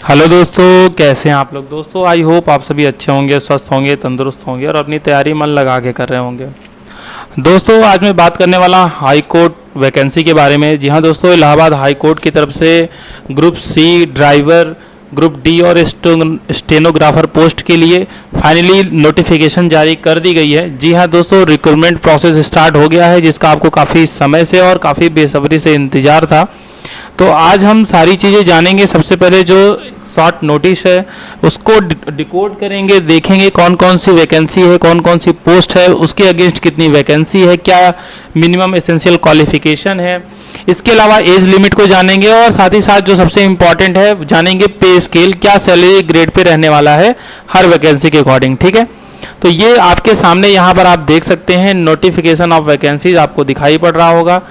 Hello दोस्तों, कैसे हैं आप लोग। दोस्तों आई होप आप सभी अच्छे होंगे, स्वस्थ होंगे, तंदुरुस्त होंगे और अपनी तैयारी मन लगा के कर रहे होंगे। दोस्तों आज मैं बात करने वाला हाई कोर्ट वैकेंसी के बारे में। जी हाँ दोस्तों, इलाहाबाद हाई कोर्ट की तरफ से group C driver, group D और स्टेनोग्राफर पोस्ट के लिए फाइनली नोटिफिकेशन जारी कर दी गई है। जी हाँ दोस्तों, रिक्रूटमेंट प्रोसेस स्टार्ट हो गया है, जिसका आपको काफ़ी समय से और काफ़ी बेसब्री से इंतज़ार था। तो आज हम सारी चीज़ें जानेंगे। सबसे पहले जो शॉर्ट नोटिस है उसको डिकोड करेंगे, देखेंगे कौन कौन सी वैकेंसी है, कौन कौन सी पोस्ट है, उसके अगेंस्ट कितनी वैकेंसी है, क्या मिनिमम एसेंशियल क्वालिफिकेशन है। इसके अलावा एज लिमिट को जानेंगे और साथ ही साथ जो सबसे इम्पॉर्टेंट है जानेंगे पे स्केल, क्या सैलरी ग्रेड पे रहने वाला है हर वैकेंसी के अकॉर्डिंग। ठीक है, तो ये आपके सामने यहाँ पर आप देख सकते हैं, नोटिफिकेशन ऑफ वैकेंसीज आपको दिखाई पड़ रहा होगा।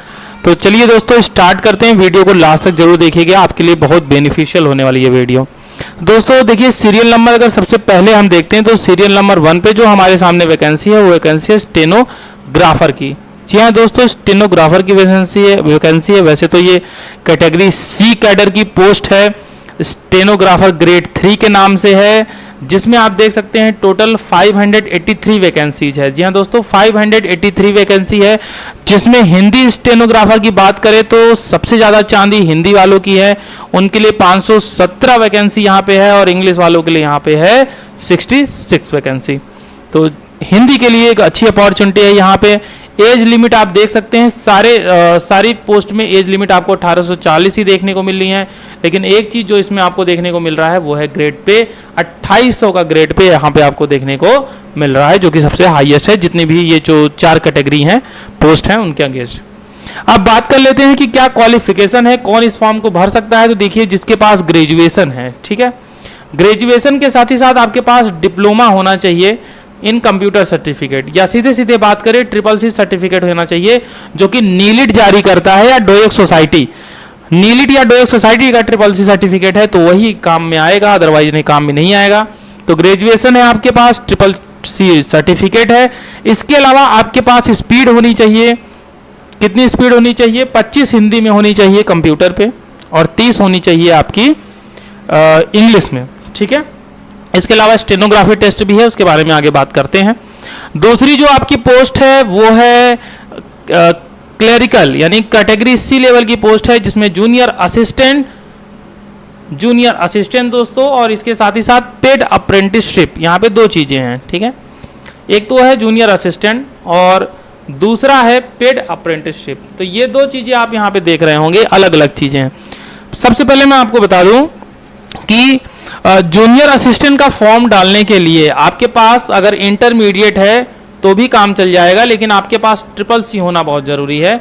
तो चलिए दोस्तों स्टार्ट करते हैं। वीडियो को लास्ट तक जरूर देखिएगा, आपके लिए बहुत बेनिफिशियल होने वाली है वीडियो। दोस्तों देखिए, सीरियल नंबर अगर सबसे पहले हम देखते हैं तो सीरियल नंबर 1 पे जो हमारे सामने वैकेंसी है वो वैकेंसी है स्टेनोग्राफर की। जी हाँ दोस्तों, स्टेनोग्राफर की वैकेंसी है। वैसे तो ये कैटेगरी सी कैडर की पोस्ट है, स्टेनोग्राफर ग्रेड 3 के नाम से है, जिसमें आप देख सकते हैं टोटल 583 वैकेंसीज है। जी हाँ दोस्तों, 583 वैकेंसी है, जिसमें हिंदी स्टेनोग्राफर की बात करें तो सबसे ज़्यादा चांदी हिंदी वालों की है, उनके लिए 517 वैकेंसी यहाँ पे है और इंग्लिश वालों के लिए यहाँ पे है 66 वैकेंसी। तो हिंदी के लिए एक अच्छी अपॉर्चुनिटी है यहाँ पे। एज लिमिट आप देख सकते हैं, सारी पोस्ट में एज लिमिट आपको 1840 ही देखने को मिल रही है, लेकिन एक चीज़ जो इसमें आपको देखने को मिल रहा है वो है ग्रेड पे 2800 का ग्रेड पे यहाँ पे आपको देखने को मिल रहा है, जो कि सबसे हाईएस्ट है जितनी भी ये जो 4 कैटेगरी हैं पोस्ट हैं उनके अगेंस्ट। अब बात कर लेते हैं कि क्या क्वालिफिकेशन है, कौन इस फॉर्म को भर सकता है। तो देखिए, जिसके पास ग्रेजुएशन है, ठीक है, ग्रेजुएशन के साथ ही साथ आपके पास डिप्लोमा होना चाहिए इन कंप्यूटर सर्टिफिकेट, या सीधे सीधे बात करें CCC सर्टिफिकेट होना चाहिए, जो कि नीलिट जारी करता है या डोएक सोसाइटी। नीलिट या डोएक सोसाइटी का CCC सर्टिफिकेट है तो वही काम में आएगा, अदरवाइज नहीं काम में नहीं आएगा। तो ग्रेजुएशन है आपके पास, CCC सर्टिफिकेट है। इसके अलावा आपके पास स्पीड होनी चाहिए। कितनी स्पीड होनी चाहिए? 25 हिंदी में होनी चाहिए कंप्यूटर पे और 30 होनी चाहिए आपकी इंग्लिश में। ठीक है, इसके अलावा स्टेनोग्राफी टेस्ट भी है, उसके बारे में आगे बात करते हैं। दूसरी जो आपकी पोस्ट है वो है क्लेरिकल, यानी कैटेगरी सी लेवल की पोस्ट है, जिसमें जूनियर असिस्टेंट दोस्तों, और इसके साथ ही साथ पेड अप्रेंटिसशिप। यहाँ पे 2 चीज़ें हैं, ठीक है, एक तो है जूनियर असिस्टेंट और दूसरा है पेड अप्रेंटिसशिप। तो ये 2 चीज़ें आप यहाँ पे देख रहे होंगे, अलग अलग चीज़ें हैं। सबसे पहले मैं आपको बता दूं कि जूनियर असिस्टेंट का फॉर्म डालने के लिए आपके पास अगर इंटरमीडिएट है तो भी काम चल जाएगा, लेकिन आपके पास CCC होना बहुत ज़रूरी है।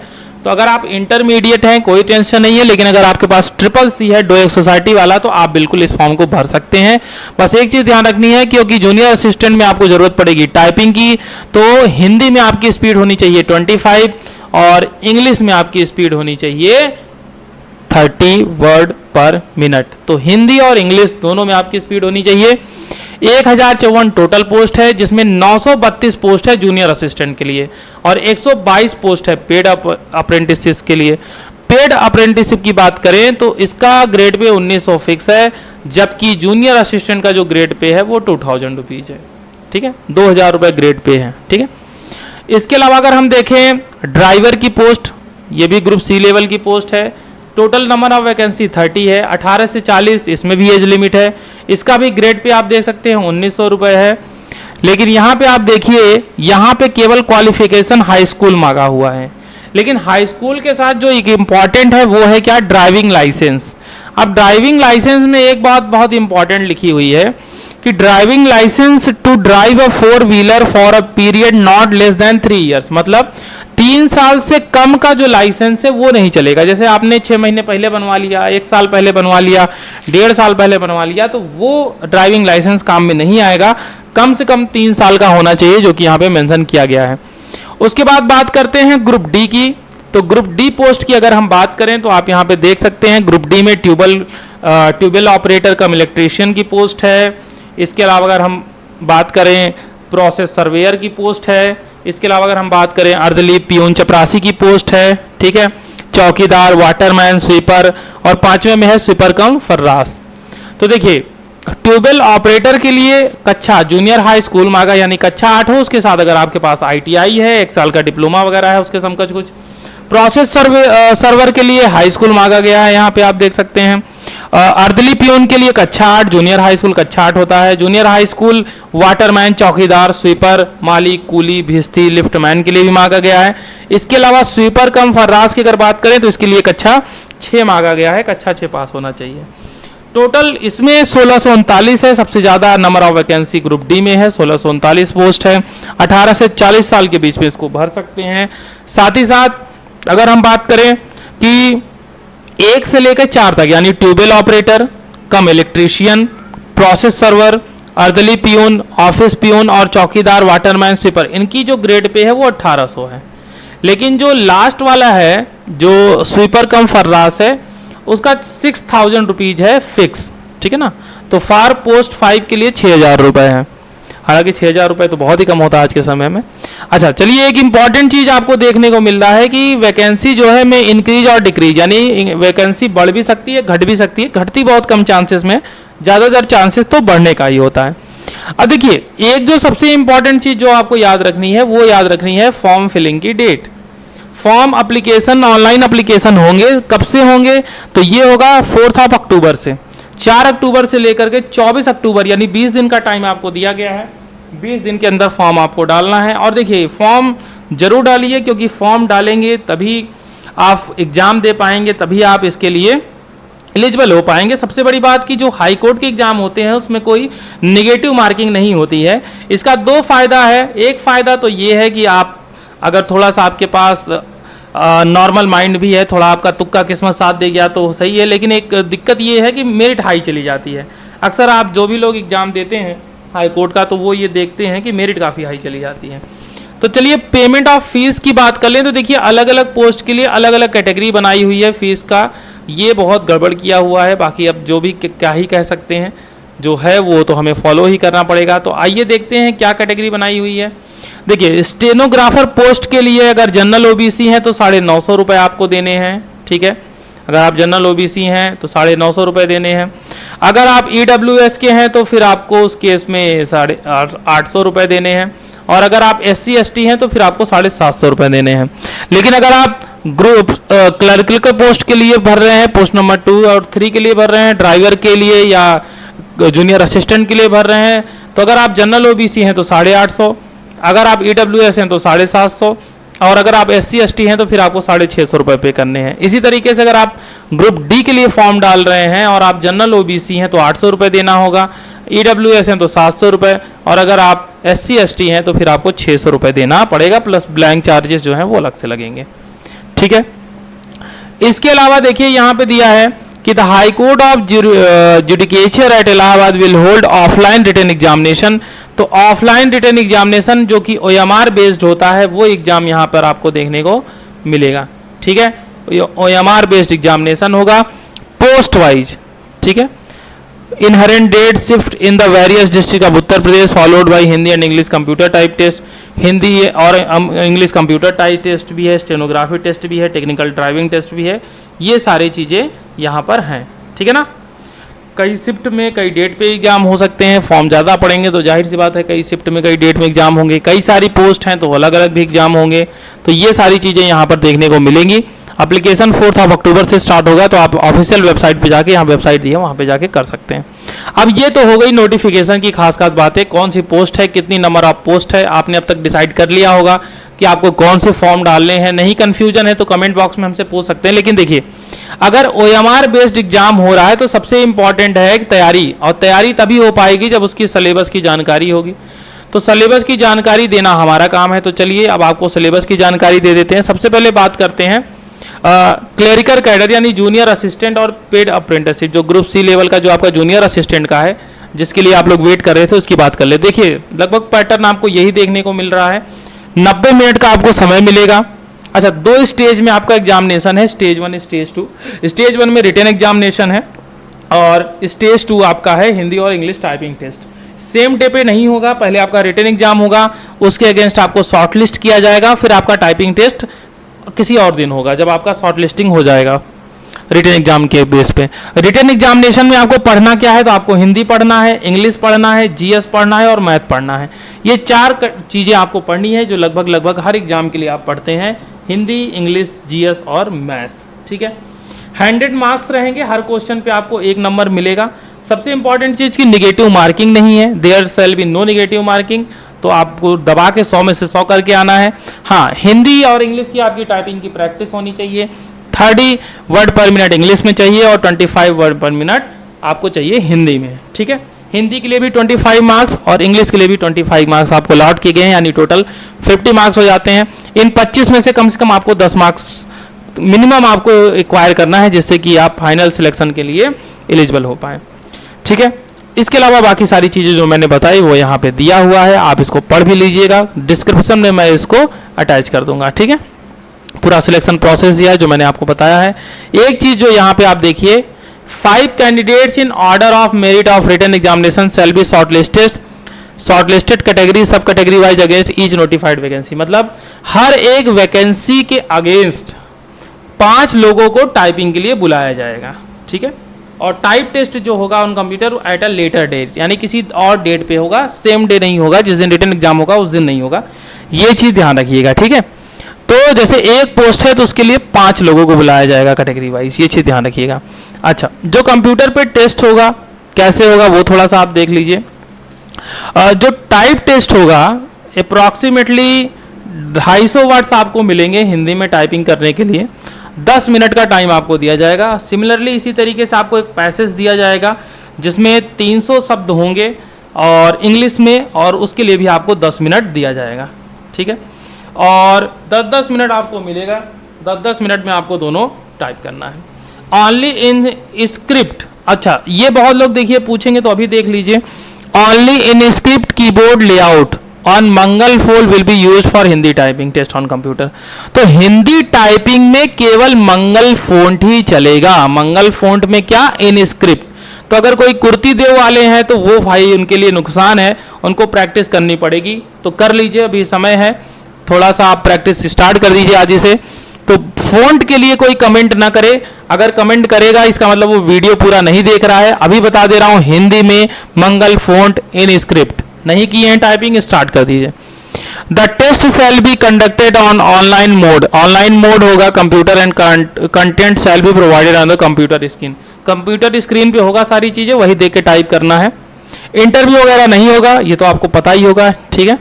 तो अगर आप इंटरमीडिएट हैं कोई टेंशन नहीं है, लेकिन अगर आपके पास CCC है डोएक सोसाइटी वाला तो आप बिल्कुल इस फॉर्म को भर सकते हैं। बस एक चीज़ ध्यान रखनी है, क्योंकि जूनियर असिस्टेंट में आपको ज़रूरत पड़ेगी टाइपिंग की, तो हिंदी में आपकी स्पीड होनी चाहिए 25 और इंग्लिश में आपकी स्पीड होनी चाहिए 30 वर्ड पर मिनट। तो हिंदी और इंग्लिश दोनों में आपकी स्पीड होनी चाहिए। 1054 टोटल पोस्ट है, जिसमें 932 पोस्ट है जूनियर असिस्टेंट के लिए और 122 पोस्ट है पेड अप्रेंटिसशिप के लिए। पेड अप्रेंटिसशिप की बात करें तो इसका ग्रेड पे 1900 फिक्स है, जबकि जूनियर असिस्टेंट का जो ग्रेड पे है वो 2000 रुपीज़ है। ठीक है, 2000 रुपये ग्रेड पे है। ठीक है, इसके अलावा अगर हम देखें ड्राइवर की पोस्ट, ये भी ग्रुप सी लेवल की पोस्ट है। टोटल नंबर ऑफ वैकेंसी 30 है, 18 से 40, इसमें भी एज लिमिट है। इसका भी ग्रेड पे आप देख सकते हैं 1900 रुपये है। लेकिन यहाँ पे आप देखिए, यहाँ पे केवल क्वालिफिकेशन हाई स्कूल मांगा हुआ है, लेकिन हाई स्कूल के साथ जो एक इम्पॉर्टेंट है वो है क्या? Driving licence. अब ड्राइविंग लाइसेंस में एक बात बहुत इंपॉर्टेंट लिखी हुई है कि driving licence to drive a 4 wheeler for a period not less than 3 years, मतलब 3 साल से कम का जो लाइसेंस है वो नहीं चलेगा। जैसे आपने 6 महीने पहले बनवा लिया, 1 साल पहले बनवा लिया, 1.5 साल पहले बनवा लिया, तो वो ड्राइविंग लाइसेंस काम में नहीं आएगा। कम से कम 3 साल का होना चाहिए, जो कि यहाँ पे मेंशन किया गया है। उसके बाद बात करते हैं ग्रुप डी की। तो ग्रुप डी पोस्ट की अगर हम बात करें तो आप यहाँ पे देख सकते हैं, ग्रुप डी में ट्यूबवेल ऑपरेटर कम इलेक्ट्रीशियन की पोस्ट है। इसके अलावा अगर हम बात करें प्रोसेस सर्वेयर की पोस्ट है। इसके अलावा अगर हम बात करें अर्धलीप पियून चपरासी की पोस्ट है। ठीक है, चौकीदार, वाटरमैन, स्वीपर और 5वें में है स्वीपर कम फर्रास। तो देखिए ट्यूबवेल ऑपरेटर के लिए कक्षा जूनियर हाई स्कूल मांगा, यानी कक्षा 8 हो, उसके साथ अगर आपके पास ITI है, 1 साल का डिप्लोमा वगैरह है उसके समकक्ष कुछ। प्रोसेस सर्वर के लिए हाई स्कूल मांगा गया है, यहाँ पे आप देख सकते हैं। अर्दली पियोन के लिए कक्षा 8, जूनियर हाई स्कूल कक्षा 8 होता है। जूनियर हाई स्कूल वाटरमैन, चौकीदार, स्वीपर, माली, कूली, भिस्ती, लिफ्टमैन के लिए भी मांगा गया है। इसके अलावा स्वीपर कम फर्रास की अगर बात करें तो इसके लिए कक्षा 6 मांगा गया है, कक्षा 6 पास होना चाहिए। टोटल इसमें 1639 है, सबसे ज़्यादा number of vacancy group D में है, 1639 पोस्ट है। 18 से 40 साल के बीच में इसको भर सकते हैं। साथ ही साथ अगर हम बात करें कि 1 से लेकर 4 तक, यानी tubewell operator cum electrician, process server, अर्दली पियून, ऑफिस पियून और चौकीदार, वाटरमैन, स्वीपर, इनकी जो ग्रेड पे है वो 1800 है। लेकिन जो लास्ट वाला है, जो स्वीपर कम फर्रास है, उसका 6000 रुपीज है फिक्स, ठीक है ना। तो फार पोस्ट 5 के लिए 6000 रुपए है, हालांकि 6000 रुपए तो बहुत ही कम होता है आज के समय में। अच्छा चलिए, एक इंपॉर्टेंट चीज आपको देखने को मिल रहा है कि वैकेंसी जो है में इंक्रीज और डिक्रीज, यानी वैकेंसी बढ़ भी सकती है, घट भी सकती है। घटती बहुत कम चांसेस में, ज़्यादातर चांसेस तो बढ़ने का ही होता है। अब देखिए, एक जो सबसे इंपॉर्टेंट चीज जो आपको याद रखनी है वो याद रखनी है फॉर्म फिलिंग की date. Form application, online application होंगे, कब से होंगे? तो ये होगा 4 अक्टूबर से। 4 अक्टूबर से लेकर के 24 अक्टूबर, यानी 20 दिन का टाइम आपको दिया गया है। 20 दिन के अंदर फॉर्म आपको डालना है। और देखिए, फॉर्म जरूर डालिए, क्योंकि फॉर्म डालेंगे तभी आप एग्जाम दे पाएंगे, तभी आप इसके लिए एलिजिबल हो पाएंगे। सबसे बड़ी बात कि जो हाई कोर्ट के एग्जाम होते हैं उसमें कोई निगेटिव मार्किंग नहीं होती है। इसका 2 फायदा है। एक फायदा तो ये है कि आप अगर थोड़ा सा आपके पास नॉर्मल माइंड भी है, थोड़ा आपका तुक्का किस्मत साथ दे गया तो सही है। लेकिन एक दिक्कत ये है कि मेरिट हाई चली जाती है। अक्सर आप जो भी लोग एग्जाम देते हैं हाई कोर्ट का, तो वो ये देखते हैं कि मेरिट काफ़ी हाई चली जाती है। तो चलिए, पेमेंट ऑफ फीस की बात कर लें तो देखिए, अलग अलग पोस्ट के लिए अलग अलग कैटेगरी बनाई हुई है फीस का। ये बहुत गड़बड़ किया हुआ है, बाकी अब जो भी क्या ही कह सकते हैं, जो है वो तो हमें फॉलो ही करना पड़ेगा। तो आइए देखते हैं क्या कैटेगरी बनाई हुई है। देखिए, स्टेनोग्राफर पोस्ट के लिए अगर जनरल ओबीसी हैं तो 950 रुपये आपको देने हैं, ठीक है। अगर आप जनरल ओबीसी हैं तो 950 रुपये देने हैं। अगर आप EWS के हैं तो फिर आपको उस केस में 850 रुपये देने हैं। और अगर आप SC ST हैं तो फिर आपको 750 रुपये देने हैं। लेकिन अगर आप ग्रुप क्लर्कल पोस्ट के लिए भर रहे हैं, पोस्ट नंबर 2 और 3 के लिए भर रहे हैं, ड्राइवर के लिए या जूनियर असिस्टेंट के लिए भर रहे हैं, तो अगर आप जनरल ओबीसी हैं तो 850, अगर आप EWS हैं तो 750, और अगर आप SC ST हैं तो फिर आपको 650 रुपये पे करने हैं। इसी तरीके से अगर आप ग्रुप डी के लिए फॉर्म डाल रहे हैं और आप जनरल ओबीसी हैं तो 800 रुपये देना होगा, EWS हैं तो 700 रुपये, और अगर आप SC ST हैं तो फिर आपको 600 रुपये देना पड़ेगा, प्लस ब्लैंक चार्जेस जो हैं वो अलग से लगेंगे, ठीक है। इसके अलावा देखिए, यहाँ पे दिया है कि the high court of judicature at Allahabad will hold offline written examination. तो ऑफलाइन रिटन एग्जामिनेशन जो कि OMR बेस्ड होता है, वो एग्जाम यहाँ पर आपको देखने को मिलेगा, ठीक है। OMR बेस्ड एग्जामिनेशन होगा पोस्ट वाइज, ठीक है। Inherent date shift in the various district of Uttar Pradesh followed by Hindi and English computer type test. Hindi और इंग्लिश कंप्यूटर टाइप टेस्ट भी है, स्टेनोग्राफी टेस्ट भी है, टेक्निकल ड्राइविंग टेस्ट भी है। ये सारी चीज़ें यहाँ पर हैं, ठीक है ना। कई शिफ्ट में कई डेट पे एग्जाम हो सकते हैं। फॉर्म ज़्यादा पड़ेंगे तो जाहिर सी बात है कई शिफ्ट में कई डेट में एग्जाम होंगे। कई सारी पोस्ट हैं तो अलग अलग भी एग्जाम होंगे। तो ये सारी चीज़ें यहाँ पर देखने को मिलेंगी। एप्लीकेशन 4 अक्टूबर से स्टार्ट होगा, तो आप ऑफिशियल वेबसाइट पे जाके, यहाँ वेबसाइट दी है वहाँ पे जाके कर सकते हैं। अब ये तो हो गई नोटिफिकेशन की खास बातें, कौन सी पोस्ट है, कितनी नंबर ऑफ पोस्ट है, आपने अब तक डिसाइड कर लिया होगा कि आपको कौन से फॉर्म डालने हैं। नहीं कंफ्यूजन है तो कमेंट बॉक्स में हमसे पूछ सकते हैं। लेकिन देखिए, अगर OMR बेस्ड एग्जाम हो रहा है तो सबसे इंपॉर्टेंट है तैयारी, और तैयारी तभी हो पाएगी जब उसकी सिलेबस की जानकारी होगी। तो सिलेबस की जानकारी देना हमारा काम है। तो चलिए, अब आपको सिलेबस की जानकारी दे देते हैं। सबसे पहले बात करते हैं क्लरिकल कैडर यानी जूनियर असिस्टेंट और पेड अप्रेंटिसशिप, जो ग्रुप C लेवल का जो आपका जूनियर असिस्टेंट का है, जिसके लिए आप लोग वेट कर रहे थे, उसकी बात कर ले। देखिए, लगभग पैटर्न आपको यही देखने को मिल रहा है। 90 मिनट का आपको समय मिलेगा। अच्छा, 2 स्टेज में आपका एग्जामिनेशन है, स्टेज 1 स्टेज 2। स्टेज 1 में रिटन एग्जामिनेशन है और स्टेज 2 आपका है हिंदी और English typing test. Same day पे नहीं होगा, पहले आपका रिटन एग्जाम होगा, उसके अगेंस्ट आपको शॉर्ट लिस्ट किया जाएगा, फिर आपका टाइपिंग टेस्ट किसी और दिन होगा जब आपका शॉर्ट लिस्टिंग हो जाएगा। रिटन एग्जाम के बेस पे। रिटन एग्जामिनेशन में आपको पढ़ना क्या है, तो आपको हिंदी पढ़ना है, इंग्लिश पढ़ना है, जीएस पढ़ना है और मैथ पढ़ना है। ये 4 चीज़ें आपको पढ़नी है जो लगभग हर एग्जाम के लिए आप पढ़ते हैं, हिंदी, इंग्लिश, जीएस और मैथ्स। ठीक है, 100 मार्क्स रहेंगे, हर क्वेश्चन पे आपको 1 नंबर मिलेगा। सबसे इंपॉर्टेंट चीज़ की निगेटिव मार्किंग नहीं है, there shall be no negative marking, तो आपको दबा के 100 में से 100 करके आना है। हाँ, हिंदी और इंग्लिश की आपकी टाइपिंग की प्रैक्टिस होनी चाहिए। 30 वर्ड पर मिनट इंग्लिश में चाहिए और 25 वर्ड पर मिनट आपको चाहिए हिंदी में। ठीक है, हिंदी के लिए भी 25 मार्क्स और इंग्लिश के लिए भी 25 मार्क्स आपको अलॉट किए गए हैं, यानी टोटल 50 मार्क्स हो जाते हैं। इन 25 में से कम आपको 10 मार्क्स मिनिमम आपको एक्वायर करना है, जिससे कि आप फाइनल सिलेक्शन के लिए एलिजिबल हो पाए। ठीक है, इसके अलावा बाकी सारी चीज़ें जो मैंने बताई वो यहाँ पे दिया हुआ है, आप इसको पढ़ भी लीजिएगा, डिस्क्रिप्शन में मैं इसको अटैच कर दूंगा। ठीक है, पूरा सिलेक्शन प्रोसेस दिया है जो मैंने आपको बताया है। एक चीज़ जो यहाँ पे आप देखिए, 5 candidates in order of merit of written examination shall be shortlisted category sub category wise against each notified vacancy. मतलब हर एक वैकेंसी के अगेंस्ट 5 लोगों को टाइपिंग के लिए बुलाया जाएगा। ठीक है, और टाइप टेस्ट जो होगा on computer at a later date, यानी किसी और डेट पे होगा, सेम डे नहीं होगा, जिस दिन रिटन एग्जाम होगा उस दिन नहीं होगा। ये चीज़ ध्यान रखिएगा। ठीक है, तो जैसे एक पोस्ट है तो उसके लिए 5 लोगों को बुलाया जाएगा कैटेगरी वाइज, ये चीज़ ध्यान रखिएगा। अच्छा, जो कंप्यूटर पे टेस्ट होगा कैसे होगा वो थोड़ा सा आप देख लीजिए। जो टाइप टेस्ट होगा अप्रॉक्सीमेटली 250 वर्ड्स आपको मिलेंगे हिंदी में टाइपिंग करने के लिए, 10 मिनट का टाइम आपको दिया जाएगा। सिमिलरली इसी तरीके से आपको एक पैसेज दिया जाएगा जिसमें 300 शब्द होंगे और इंग्लिश में, और उसके लिए भी आपको 10 मिनट दिया जाएगा। ठीक है, और 10-10 मिनट आपको मिलेगा, 10-10 मिनट में आपको दोनों टाइप करना है। ओनली इन स्क्रिप्ट, अच्छा ये बहुत लोग देखिए पूछेंगे तो अभी देख लीजिए, only Inscript keyboard layout on Mangal font will be use for Hindi typing test on computer. तो हिंदी टाइपिंग में केवल मंगल फोंट ही चलेगा। मंगल फोंट में क्या, इन स्क्रिप्ट। तो अगर कोई कुर्ती देव वाले हैं तो वो भाई उनके लिए नुकसान है, उनको प्रैक्टिस करनी पड़ेगी, तो कर लीजिए, अभी समय है, थोड़ा सा आप प्रैक्टिस स्टार्ट कर दीजिए आज ही से। तो फोंट के लिए कोई कमेंट ना करे, अगर कमेंट करेगा इसका मतलब वो वीडियो पूरा नहीं देख रहा है। अभी बता दे रहा हूं, हिंदी में मंगल फोंट इन स्क्रिप्ट नहीं किए हैं टाइपिंग, स्टार्ट कर दीजिए। The test shall be conducted on online mode, online mode होगा, computer and content shall be provided on the computer screen, computer screen पे होगा सारी चीजें, वही देख के टाइप करना है। इंटरव्यू वगैरह नहीं होगा, ये तो आपको पता ही होगा। ठीक है,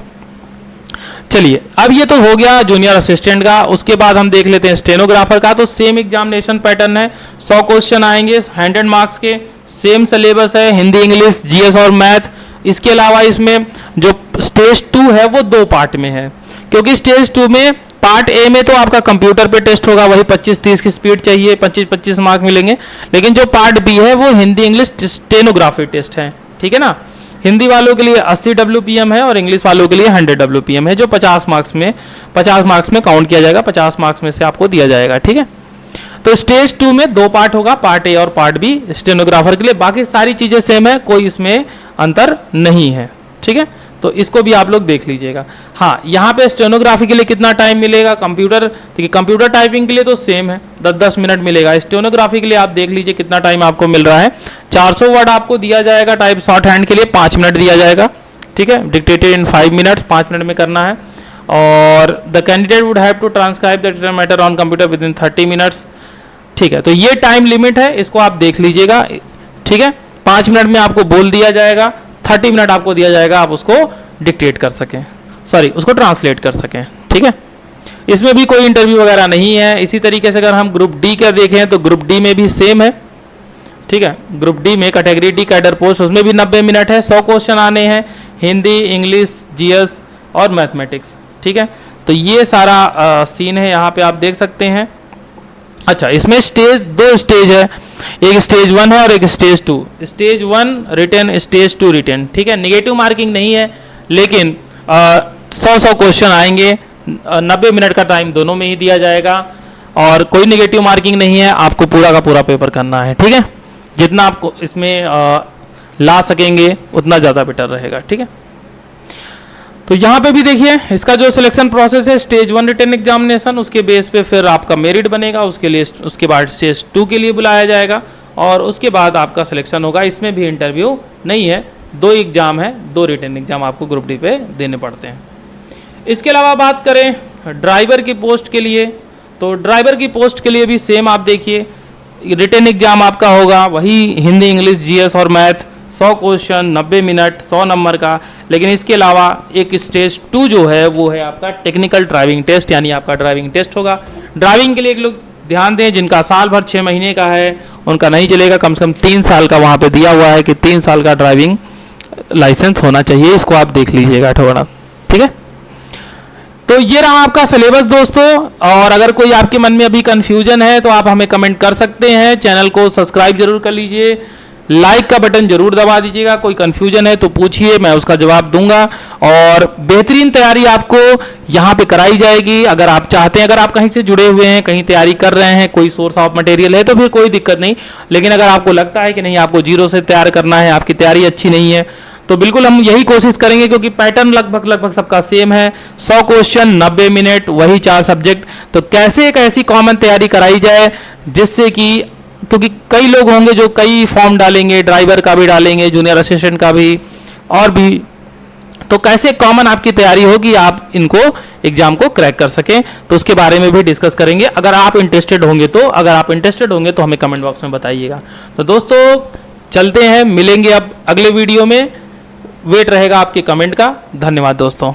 चलिए अब ये तो हो गया जूनियर असिस्टेंट का। उसके बाद हम देख लेते हैं स्टेनोग्राफर का। तो सेम एग्जामिनेशन पैटर्न है, 100 क्वेश्चन आएंगे 100 मार्क्स के, सेम सिलेबस है, हिंदी, इंग्लिश, जीएस और मैथ। इसके अलावा इसमें जो स्टेज 2 है वो 2 पार्ट में है, क्योंकि स्टेज 2 में पार्ट ए में तो आपका कंप्यूटर पे टेस्ट होगा, वही 25-30 की स्पीड चाहिए, 25-25 मार्क मिलेंगे। लेकिन जो पार्ट बी है वो हिंदी इंग्लिश स्टेनोग्राफी टेस्ट है। ठीक है ना, हिंदी वालों के लिए 80 WPM है और इंग्लिश वालों के लिए 100 WPM है, जो 50 मार्क्स में काउंट किया जाएगा, 50 मार्क्स में से आपको दिया जाएगा। ठीक है, तो स्टेज 2 में 2 पार्ट होगा, पार्ट ए और पार्ट बी स्टेनोग्राफर के लिए। बाकी सारी चीजें सेम है, कोई इसमें अंतर नहीं है। ठीक है, तो इसको भी आप लोग देख लीजिएगा। हाँ, यहाँ पे स्टेनोग्राफी के लिए कितना टाइम मिलेगा, कंप्यूटर टाइपिंग के लिए तो सेम है, 10-10 मिनट मिलेगा। स्टेनोग्राफी के लिए आप देख लीजिए कितना टाइम आपको मिल रहा है। 400 वर्ड आपको दिया जाएगा टाइप शॉर्ट हैंड के लिए, 5 मिनट दिया जाएगा। ठीक है, डिक्टेटेड इन 5 मिनट्स, 5 मिनट में करना है। और the candidate would have to transcribe the written matter on computer within 30 minutes. ठीक है, तो ये टाइम लिमिट है, इसको आप देख लीजिएगा। ठीक है, 5 मिनट में आपको बोल दिया जाएगा, 30 मिनट आपको दिया जाएगा, आप उसको डिक्टेट कर सकें, उसको ट्रांसलेट कर सकें। ठीक है, इसमें भी कोई इंटरव्यू वगैरह नहीं है। इसी तरीके से अगर हम ग्रुप डी का देखें तो ग्रुप डी में भी सेम है। ठीक है, ग्रुप डी में कैटेगरी डी कैडर पोस्ट, उसमें भी 90 मिनट है, 100 क्वेश्चन आने हैं, हिंदी, इंग्लिश, जीएस और मैथमेटिक्स। ठीक है, तो ये सारा सीन है, यहाँ पे आप देख सकते हैं। अच्छा, इसमें स्टेज 2 स्टेज है, एक स्टेज 1 है और एक stage 2। Stage 1 written, stage 2 written. ठीक है, नेगेटिव मार्किंग नहीं है, लेकिन 100 क्वेश्चन आएंगे, 90 मिनट का टाइम दोनों में ही दिया जाएगा और कोई नेगेटिव मार्किंग नहीं है, आपको पूरा का पूरा पेपर करना है। ठीक है, जितना आपको इसमें ला सकेंगे उतना ज़्यादा बेटर रहेगा। ठीक है, तो यहाँ पे भी देखिए इसका जो सिलेक्शन प्रोसेस है, स्टेज 1 रिटन एग्जामिनेशन, उसके बेस पे फिर आपका मेरिट बनेगा, उसके लिए उसके बाद स्टेज 2 के लिए बुलाया जाएगा और उसके बाद आपका सिलेक्शन होगा। इसमें भी इंटरव्यू नहीं है, 2 एग्जाम है, 2 रिटन एग्जाम आपको ग्रुप डी पे देने पड़ते हैं। इसके अलावा बात करें ड्राइवर की पोस्ट के लिए, तो ड्राइवर की पोस्ट के लिए भी सेम आप देखिए रिटन एग्जाम आपका होगा वही हिंदी, इंग्लिश, जीएस और मैथ, 100 क्वेश्चन, 90 मिनट, 100 नंबर का। लेकिन इसके अलावा एक स्टेज 2 जो है वो है आपका टेक्निकल ड्राइविंग टेस्ट, यानी आपका ड्राइविंग टेस्ट होगा। ड्राइविंग के लिए एक लोग ध्यान दें, जिनका साल भर 6 महीने का है उनका नहीं चलेगा, कम से कम 3 साल का वहाँ पे दिया हुआ है कि 3 साल का ड्राइविंग लाइसेंस होना चाहिए, इसको आप देख लीजिएगा थोड़ा, ठीक है। तो ये रहा आपका सिलेबस दोस्तों, और अगर कोई आपके मन में अभी कंफ्यूजन है तो आप हमें कमेंट कर सकते हैं। चैनल को सब्सक्राइब जरूर कर लीजिए, लाइक का बटन जरूर दबा दीजिएगा। कोई कंफ्यूजन है तो पूछिए, मैं उसका जवाब दूंगा और बेहतरीन तैयारी आपको यहाँ पे कराई जाएगी। अगर आप चाहते हैं, अगर आप कहीं से जुड़े हुए हैं, कहीं तैयारी कर रहे हैं, कोई सोर्स ऑफ मटेरियल है तो फिर कोई दिक्कत नहीं। लेकिन अगर आपको लगता है कि नहीं आपको जीरो से तैयार करना है, आपकी तैयारी अच्छी नहीं है, तो बिल्कुल हम यही कोशिश करेंगे, क्योंकि पैटर्न लगभग सबका सेम है, 100 क्वेश्चन, 90 मिनट, वही 4 सब्जेक्ट। तो कैसे एक ऐसी कॉमन तैयारी कराई जाए जिससे कि, क्योंकि कई लोग होंगे जो कई फॉर्म डालेंगे, ड्राइवर का भी डालेंगे, जूनियर असिस्टेंट का भी और भी, तो कैसे कॉमन आपकी तैयारी हो कि आप इनको एग्जाम को क्रैक कर सकें, तो उसके बारे में भी डिस्कस करेंगे। अगर आप इंटरेस्टेड होंगे तो हमें कमेंट बॉक्स में बताइएगा। तो दोस्तों चलते हैं, मिलेंगे अब अगले वीडियो में, वेट रहेगा आपके कमेंट का। धन्यवाद दोस्तों।